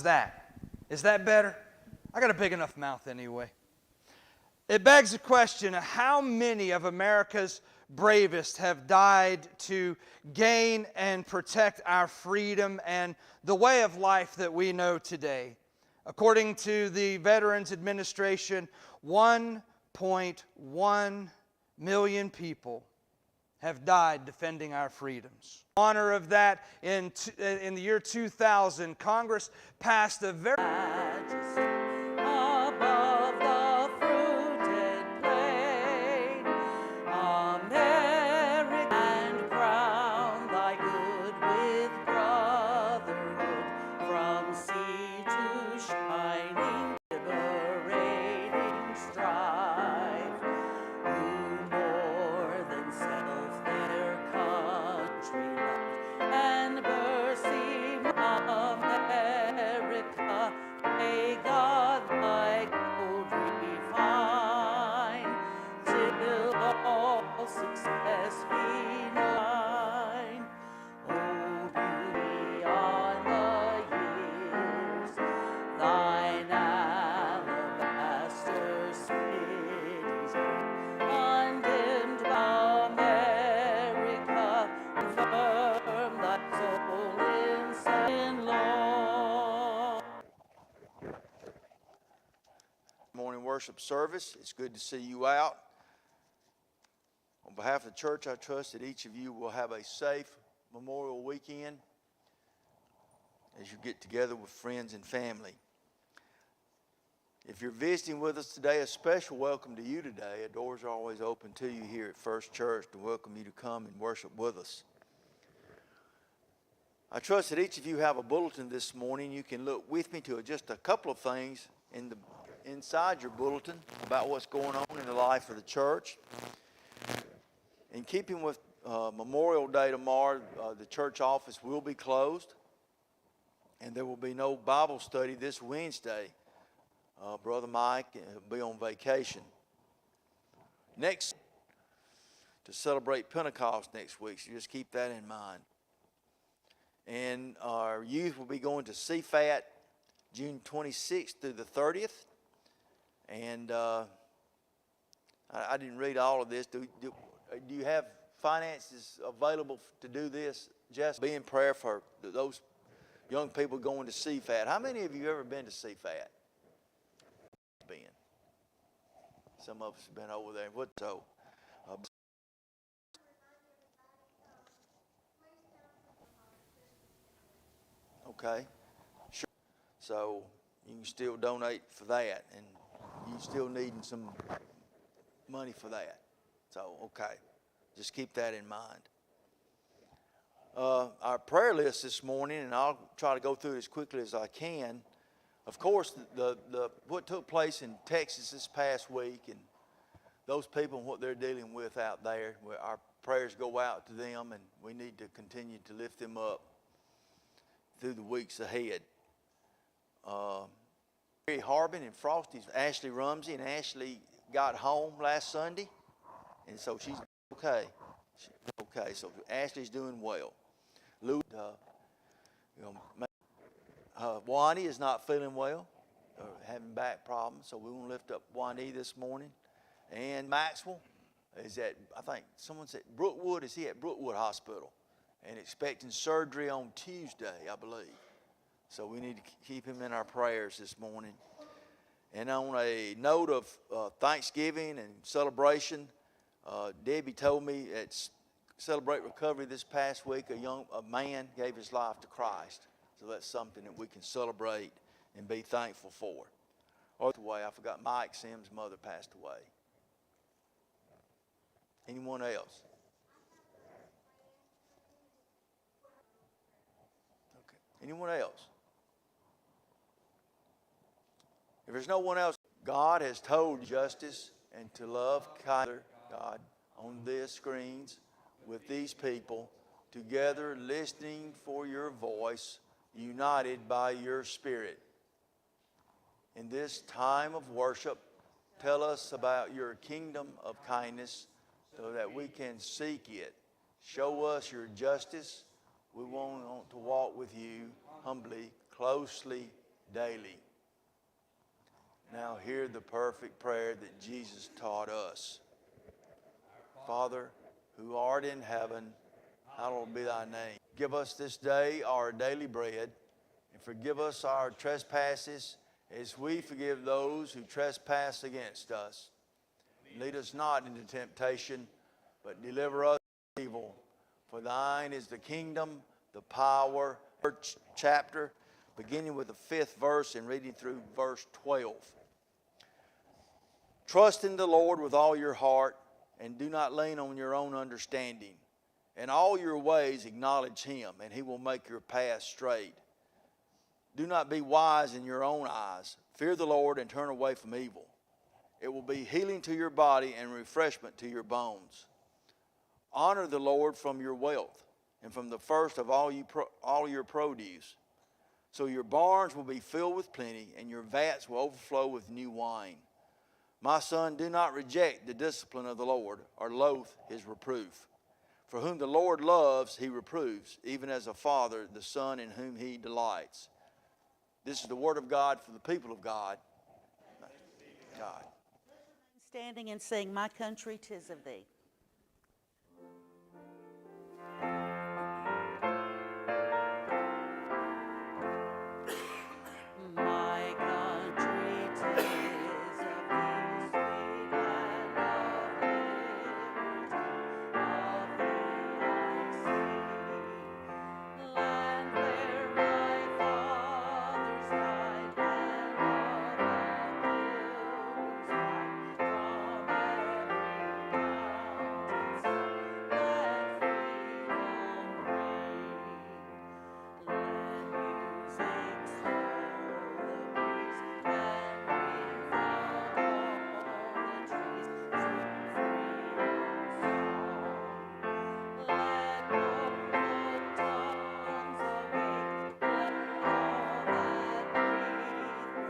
that? Is that better? I got a big enough mouth anyway. It begs the question, how many of America's bravest have died to gain and protect our freedom and the way of life that we know today? According to the Veterans Administration, 1.1 million people have died defending our freedoms. In honor of that, in the year 2000, Congress passed a very above the fruited plain, America, and crown thy good with brotherhood, from sea to shining, liberating strife, who more than self their country loved, and mercy America, may God thy gold refine, till all success be thine. O beauty on the years, thine alabaster cities, undimmed by America, confirm thy soul in law. Morning worship service. It's good to see you out. On behalf of the church, I trust that each of you will have a safe Memorial Weekend as you get together with friends and family. If you're visiting with us today, a special welcome to you today. Our doors are always open to you here at First Church to welcome you to come and worship with us. I trust that each of you have a bulletin this morning. You can look with me to just a couple of things inside your bulletin about what's going on in the life of the church. In keeping with Memorial Day tomorrow, the church office will be closed, and there will be no Bible study this Wednesday. Brother Mike will be on vacation. Next, to celebrate Pentecost next week, so just keep that in mind. And our youth will be going to CFAT June 26th through the 30th. And I didn't read all of this. Do you have finances available to do this? Just be in prayer for those young people going to CFAT. How many of you ever been to CFAT? Been. Some of us have been over there. What so? Okay. Sure. So you can still donate for that, and you still needing some money for that. So, okay. Just keep that in mind. Our prayer list this morning, and I'll try to go through it as quickly as I can. Of course, what took place in Texas this past week, and those people and what they're dealing with out there, our prayers go out to them, and we need to continue to lift them up through the weeks ahead. Mary Harbin and Frosty's Ashley Rumsey, and Ashley got home last Sunday, and so she's okay. Okay, so Ashley's doing well. Lou, Wani is not feeling well, having back problems, so we want to lift up Wani this morning. And Maxwell is at, I think someone said Brookwood. Is he at Brookwood Hospital and expecting surgery on Tuesday, I believe. So we need to keep him in our prayers this morning. And on a note of Thanksgiving and celebration, Debbie told me at Celebrate Recovery this past week, a man gave his life to Christ. So that's something that we can celebrate and be thankful for. I forgot Mike Sims' mother passed away. Anyone else? Okay. Anyone else? If there's no one else, God has told justice and to love God on these screens with these people, together listening for your voice, united by your spirit. In this time of worship, tell us about your kingdom of kindness so that we can seek it. Show us your justice. We want to walk with you humbly, closely, daily. Now hear the perfect prayer that Jesus taught us. Father, who art in heaven, hallowed be thy name. Give us this day our daily bread, and forgive us our trespasses as we forgive those who trespass against us. Lead us not into temptation, but deliver us from evil. For thine is the kingdom, the power. Chapter, beginning with the 5th verse and reading through verse 12. Trust in the Lord with all your heart, and do not lean on your own understanding. In all your ways acknowledge him, and he will make your path straight. Do not be wise in your own eyes. Fear the Lord and turn away from evil. It will be healing to your body and refreshment to your bones. Honor the Lord from your wealth and from the first of all your produce. So your barns will be filled with plenty, and your vats will overflow with new wine. My son, do not reject the discipline of the Lord, or loathe his reproof. For whom the Lord loves, he reproves, even as a father the son in whom he delights. This is the word of God for the people of God. God. Standing and sing, My Country 'Tis of Thee. My country 'tis of thee, sweet land of liberty, of thee I sing. Land where my fathers died, land of the pilgrims right, from every mountainside, let freedom ring. Let music swell the breeze, and ring from all the trees, sweet freedom's song. Let all the tongues awake, let all that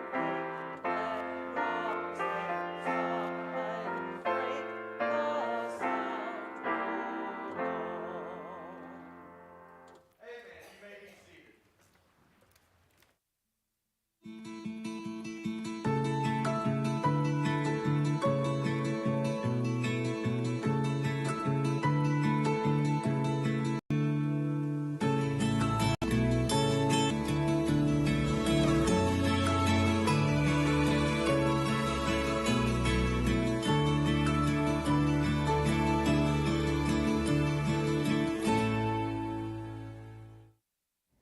breathe proclaim, let rocks and sun break, the sound roll on.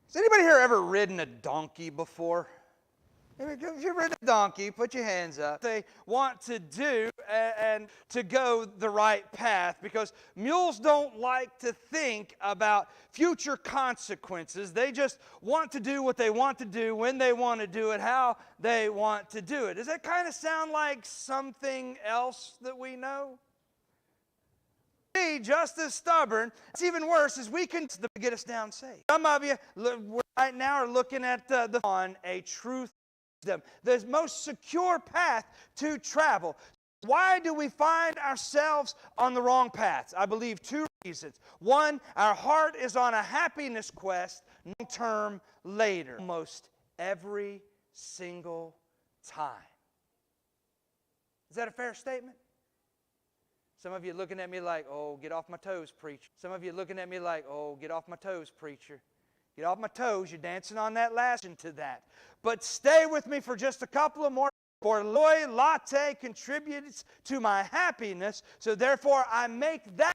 Has anybody here ever ridden a donkey before? If you've ridden a donkey, put your hands up. They want to do and to go the right path, because mules don't like to think about future consequences. They just want to do what they want to do, when they want to do it, how they want to do it. Does that kind of sound like something else that we know? Just as stubborn. It's even worse is we can get us down safe. Some of you right now are looking at on a truth, the most secure path to travel. Why do we find ourselves on the wrong paths? I believe 2 reasons. One, our heart is on a happiness quest, long-term later, almost every single time. Is that a fair statement? Some of you looking at me like, oh, get off my toes, preacher. Some of you looking at me like, oh, get off my toes, preacher. Get off my toes. You're dancing on that last to that. But stay with me for just a couple of more. For Loy Latte contributes to my happiness, so therefore I make that